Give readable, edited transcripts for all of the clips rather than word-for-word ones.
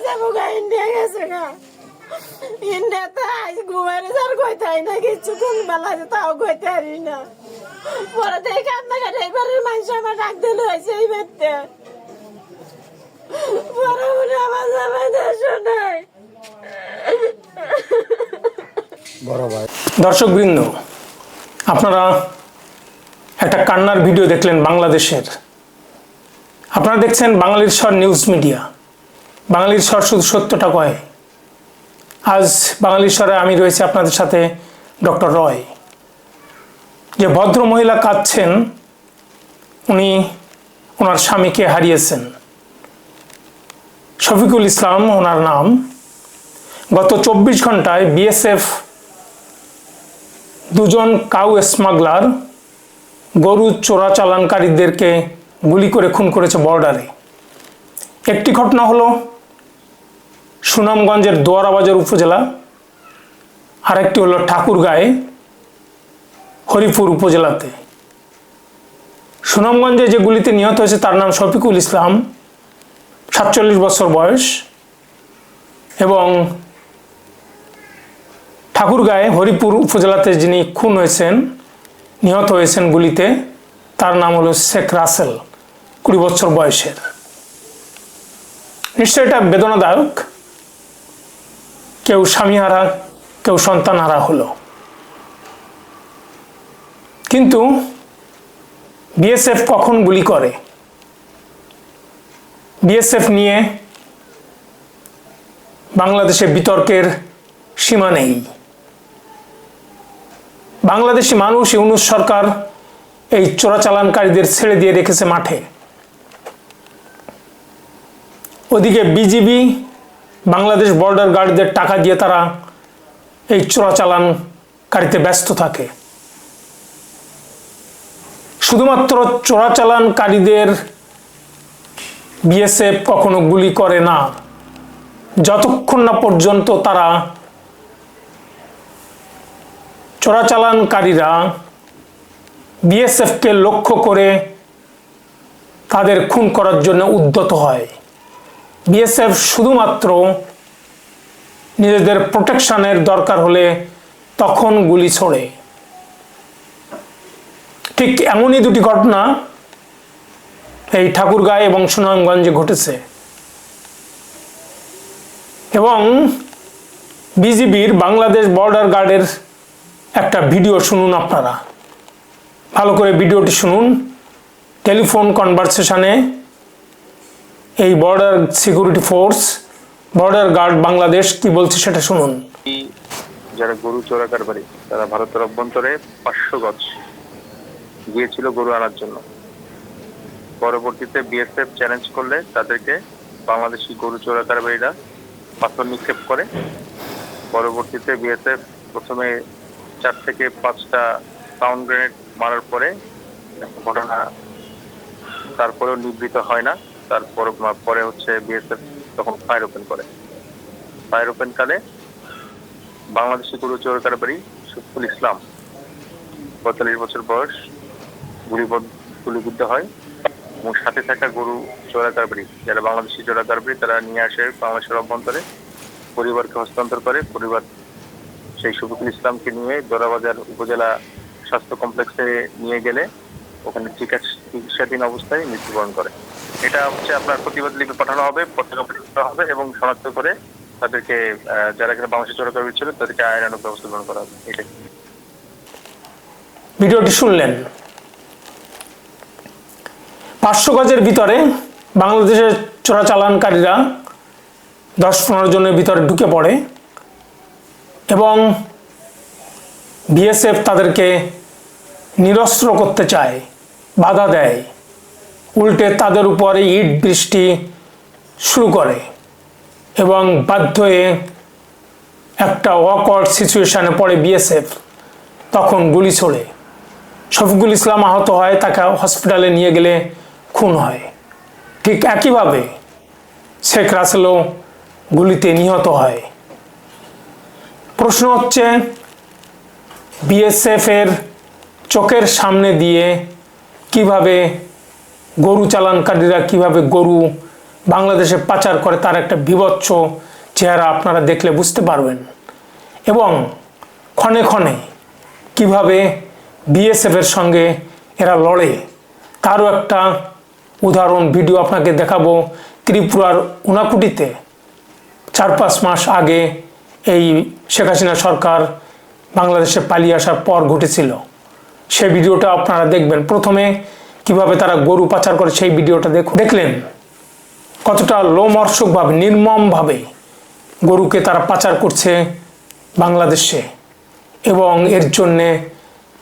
যাবো গা, ইন্ডিয়া গেছে গা। ইন্ডিয়াতে আজ ঘুমারে যার কইতাই না, কিছুক্ষণ বেলা আছে তাও কইতে পারি না। পরে থেকে কান্নাকাটি এবারের মানুষ আমার ডাক দিল হয়েছে এই বাড়িতে। পরে উনি আমার জামাই শোনায়। দর্শক বৃন্দ, আপনারা একটা কান্নার ভিডিও দেখলেন বাংলাদেশের। আপনারা দেখছেন বাঙালির স্বর নিউজ মিডিয়া। বাঙালির স্বর শুধু সত্যটা কয়। আজ বাঙালির স্বরে আমি রয়েছি আপনাদের সাথে ডক্টর রয়। যে ভদ্র মহিলা কাঁদছেন, উনি ওনার স্বামীকে হারিয়েছেন। শফিকুল ইসলাম ওনার নাম। গত 24 ঘন্টায় বিএসএফ দুজন কাউ স্মাগলার, গরু চোরাচালানকারীদেরকে গুলি করে খুন করেছে বর্ডারে। একটি ঘটনা হলো সুনামগঞ্জের দোয়ারাবাজার উপজেলা, আরেকটি হলো ঠাকুরগাঁয়ে হরিপুর উপজেলাতে। সুনামগঞ্জে যে গুলিতে নিহত হয়েছে তার নাম শফিকুল ইসলাম, 47 বছর বয়স, এবং ঠাকুরগাঁয়ে হরিপুর উপজেলাতে যিনি খুন হয়েছেন, নিহত হয়েছেন গুলিতে, তার নাম হলো শেখ রাসেল, 20 বছর বয়সের। নিশ্চয় এটা বেদনাদায়ক। কেউ স্বামীহারা, কেউ সন্তানহারা হলো। কিন্তু বিএসএফ কখন গুলি করে? বিএসএফ নিয়ে বাংলাদেশে বিতর্কের সীমা নেই। বাংলাদেশি মানুষ, ইউনূস সরকার এই চোরাচালানকারীদের ছেড়ে দিয়ে রেখেছে মাঠে। ওদিকে বিজিবি, বাংলাদেশ বর্ডার গার্ডদের টাকা দিয়ে তারা এই চোরাচালানকারীতে ব্যস্ত থাকে। শুধুমাত্র চোরাচালানকারীদের বিএসএফ কখনো গুলি করে না যতক্ষণ না পর্যন্ত তারা, চোরাচালানকারীরা বিএসএফকে লক্ষ্য করে তাদের খুন করার জন্য উদ্যত হয়। বিএসএফ শুধুমাত্র নিজেদের প্রোটেকশনের দরকার হলে তখন গুলি ছোড়ে। ঠিক এমনই দুটি ঘটনা এই ঠাকুরগাঁয়ে এবং সুনামগঞ্জে ঘটেছে। এবং বিজিবির, বাংলাদেশ বর্ডার গার্ডের একটা ভিডিও শুনুন আপনারা। ভালো করে ভিডিওটি শুনুন। টেলিফোন কনভারসেশনে এই border security force, border guard Bangladesh কি বলছে সেটা শুনুন। যারা গরু চোরাকারবারি, তারা ভারতের অভ্যন্তরে 500 গজ গিয়েছিল গরু আনার জন্য। পরবর্তীতে বিএসএফ চ্যালেঞ্জ করলে তাদেরকে বাংলাদেশি গরু চোরাকারবারীরা পাথর নিক্ষেপ করে। পরবর্তীতে বিএসএফ প্রথমে 4 থেকে 5টা সাউন্ড গ্রেনেড মারার পরে ঘটনা তারপরেও নিবৃত হয় না। পরে হচ্ছে বিএসএফ তখন ফায়ার ওপেন করে। ফায়ার ওপেন কালে বাংলাদেশি গরু চোরাকারবারী শফিকুল ইসলাম, 45 বছর বয়স, গুলিবিদ্ধ হয়। এবং সাথে থাকা গরু চোরাকারবারী, যারা বাংলাদেশি চোরাকারবারী, তারা নিয়ে আসে বাংলাদেশের অভ্যন্তরে, পরিবারকে হস্তান্তর করে। পরিবার সেই শফিকুল ইসলামকে নিয়ে দোয়ারাবাজার উপজেলা স্বাস্থ্য কমপ্লেক্সে নিয়ে গেলে ওখানে চিকিৎসাধীন অবস্থায় মৃত্যুবরণ করে। এটা হচ্ছে আপনার প্রতিবাদ লিপি পাঠানো হবে, পত্রিকা পাঠানো হবে এবং শনাক্ত করে তাদেরকে, যারা এখানে বাংলাদেশি চোরাকারবারী ছিল, তাদেরকে আইনানুগ ব্যবস্থা গ্রহণ করা হবে। এটাই ভিডিওটি শুনলেন। 500 গজের ভিতরে বাংলাদেশের চোরাচালানকারীরা 10-15 জনের ভিতরে ঢুকে পড়ে এবং বিএসএফ তাদেরকে নিরস্ত্র করতে চায়, বাধা দেয়। উল্টে তাদের উপরে ইট বৃষ্টি শুরু করে এবং বাধ্য হয়ে একটা অকওয়ার্ড সিচুয়েশনে পড়ে বিএসএফ। তখন গুলি ছোড়ে। শফিকুল ইসলাম আহত হয়, তাকে হসপিটালে নিয়ে গেলে খুন হয়। ঠিক একইভাবে শেখ রাসেলও গুলিতে নিহত হয়। প্রশ্ন হচ্ছে, বিএসএফের চোখের সামনে দিয়ে কিভাবে গরু চালানকারীরা কিভাবে গরু বাংলাদেশে পাচার করে তার একটা বীভৎস চেহারা আপনারা দেখলে বুঝতে পারবেন। এবং ক্ষণে ক্ষণে কিভাবে বিএসএফের সঙ্গে এরা লড়ে তারও একটা উদাহরণ ভিডিও আপনাকে দেখাবো। ত্রিপুরার ঊনাকুটিতে 4-5 মাস আগে এই শেখ হাসিনা সরকার বাংলাদেশে পালিয়ে আসার পর ঘটেছিল। সেই ভিডিওটা আপনারা দেখবেন। প্রথমে কিভাবে তারা গরু পাচার করে সেই ভিডিওটা দেখলেন কতটা লোমহর্ষকভাবে নির্মমভাবে গরুকে তারা পাচার করছে বাংলাদেশে, এবং এর জন্যে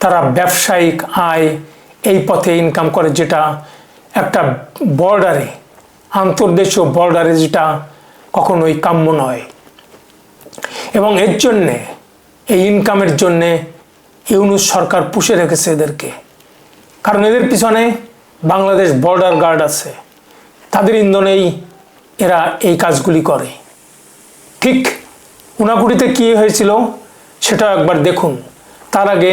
তারা ব্যবসায়িক আয় এই পথে ইনকাম করে, যেটা একটা বর্ডারে, আন্তর্দেশীয় বর্ডারে যেটা কখনোই কাম্য নয়। এবং এর জন্যে এই ইনকামের জন্যে ইউনূস সরকার পুষে রেখেছে এদেরকে, কারণ এদের পিছনে বাংলাদেশ বর্ডার গার্ড আছে, তাদের ইন্ধনেই এরা এই কাজগুলি করে। ঠিক ঊনাকুটিতে কী হয়েছিল সেটাও একবার দেখুন। তার আগে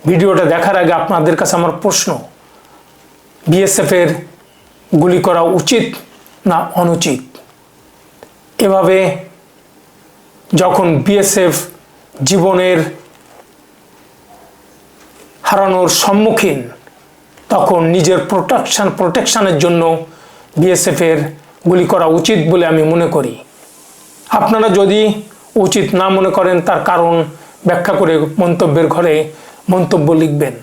ভিডিওটা দেখার আগে আপনাদের কাছে আমার প্রশ্ন, বিএসএফের গুলি করা উচিত না অনুচিত? এভাবে যখন বিএসএফ জীবনের হারানোর সম্মুখীন, তখন নিজের প্রোটেকশনের জন্য বিএসএফের গুলি করা উচিত বলে আমি মনে করি। আপনারা যদি উচিত না মনে করেন তার কারণ ব্যাখ্যা করে মন্তব্যের ঘরে মন্তব্য লিখবেন।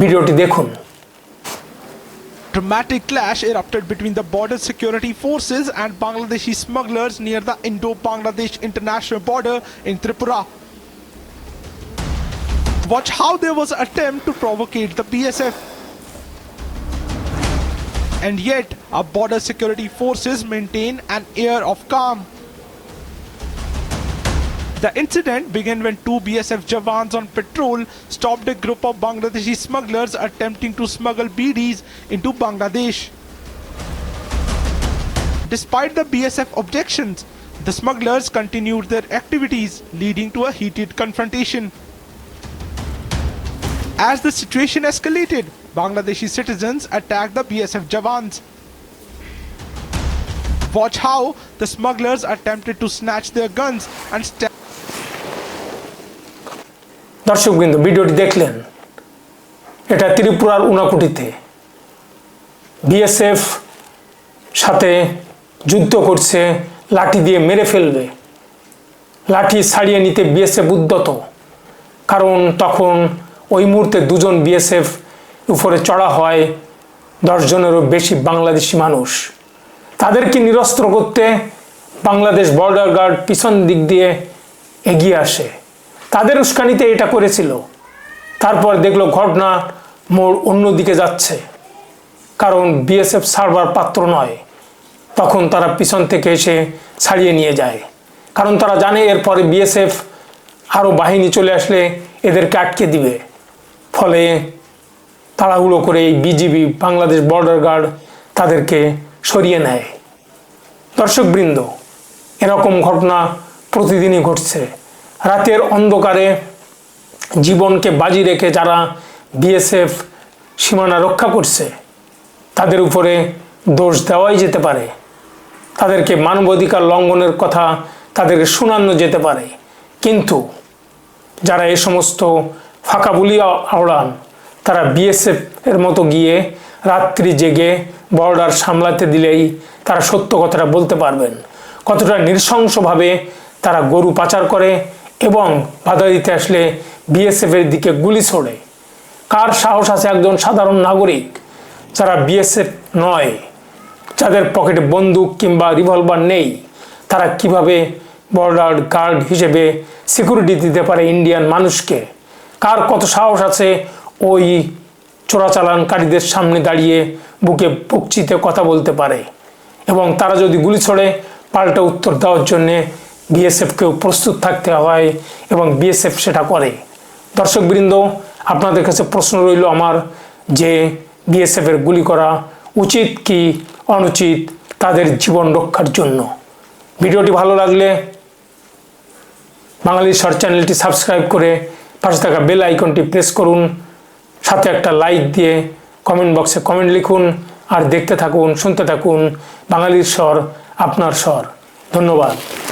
ভিডিওটি দেখুন। Dramatic clash erupted between the border security forces and Bangladeshi smugglers near the Indo-Bangladesh international border in Tripura. Watch how there was an attempt to provocate the BSF. And yet, our border security forces maintain an air of calm. The incident began when 2 BSF jawans on patrol stopped a group of Bangladeshi smugglers attempting to smuggle BDs into Bangladesh. Despite the BSF objections, the smugglers continued their activities, leading to a heated confrontation. As the situation escalated, Bangladeshi citizens attacked the BSF jawans. Watch how the smugglers attempted to snatch their guns and stab. দর্শকবৃন্দ, ভিডিওটি দেখলেন, এটা ত্রিপুরার ঊনাকুটিতে BSF সাথে যুদ্ধ করছে, লাঠি দিয়ে মেরে ফেলবে, লাঠি ছাড়িয়ে নিতে বিএসএফ উদ্যত, কারণ তখন ওই মুহূর্তে 2 বিএসএফ উপরে চড়া হয় 10 জনেরও বেশি বাংলাদেশি মানুষ। তাদেরকে নিরস্ত্র করতে বাংলাদেশ বর্ডার গার্ড পিছন দিক দিয়ে এগিয়ে আসে, তাদের উস্কানিতে এটা করেছিল। তারপর দেখলো ঘটনা মোড় অন্যদিকে যাচ্ছে, কারণ বিএসএফ ছাড়বার পাত্র নয়, তখন তারা পিছন থেকে এসে ছাড়িয়ে নিয়ে যায়, কারণ তারা জানে এরপরে বিএসএফ আরও বাহিনী চলে আসলে এদেরকে আটকে দিবে। ফলে তাড়াহুড়ো করে এই বিজিবি, বাংলাদেশ বর্ডার গার্ড তাদেরকে সরিয়ে নেয়। দর্শকবৃন্দ, এরকম ঘটনা প্রতিদিনই ঘটছে। রাতের অন্ধকারে জীবনকে বাজি রেখে যারা বিএসএফ সীমানা রক্ষা করছে তাদের উপরে দোষ দেওয়াই যেতে পারে, তাদেরকে মানবাধিকার লঙ্ঘনের কথা তাদেরকে শোনানো যেতে পারে, কিন্তু যারা এই সমস্ত ফাঁকা বুলি আওড়ান তারা বিএসএফ এর মতো গিয়ে রাত্রি জেগে বর্ডার সামলাতে দিলেই তারা সত্য কথাটা বলতে পারবেন, কতটা নৃশংসভাবে তারা গরু পাচার করে এবং বাধা দিতে আসলে বিএসএফের দিকে গুলি ছোড়ে। কার সাহস আছে একজন সাধারণ নাগরিক যারা বিএসএফ নয়, যাদের পকেটে বন্দুক কিংবা রিভলভার নেই, তারা কিভাবে বর্ডার গার্ড হিসেবে সিকিউরিটি দিতে পারে ইন্ডিয়ান মানুষকে? কার কত সাহস আছে ওই চোরাচালানকারীদের সামনে দাঁড়িয়ে বুকে বুকচিতে কথা বলতে পারে? এবং তারা যদি গুলি ছোড়ে পাল্টা উত্তর দেওয়ার জন্যে বিএসএফকেও প্রস্তুত থাকতে হয়, এবং বিএসএফ সেটা করে। দর্শকবৃন্দ, আপনাদের কাছে প্রশ্ন রইল আমার, যে বিএসএফের গুলি করা উচিত কি অনুচিত তাদের জীবন রক্ষার জন্য? ভিডিওটি ভালো লাগলে বাঙালি শর্ট চ্যানেলটি সাবস্ক্রাইব করে পাশে থাকা বেল আইকনটি প্রেস করুন, সাথে একটা লাইক দিয়ে কমেন্ট বক্সে কমেন্ট লিখুন, আর দেখতে থাকুন, শুনতে থাকুন বাঙালির স্বর আপনার স্বর। ধন্যবাদ।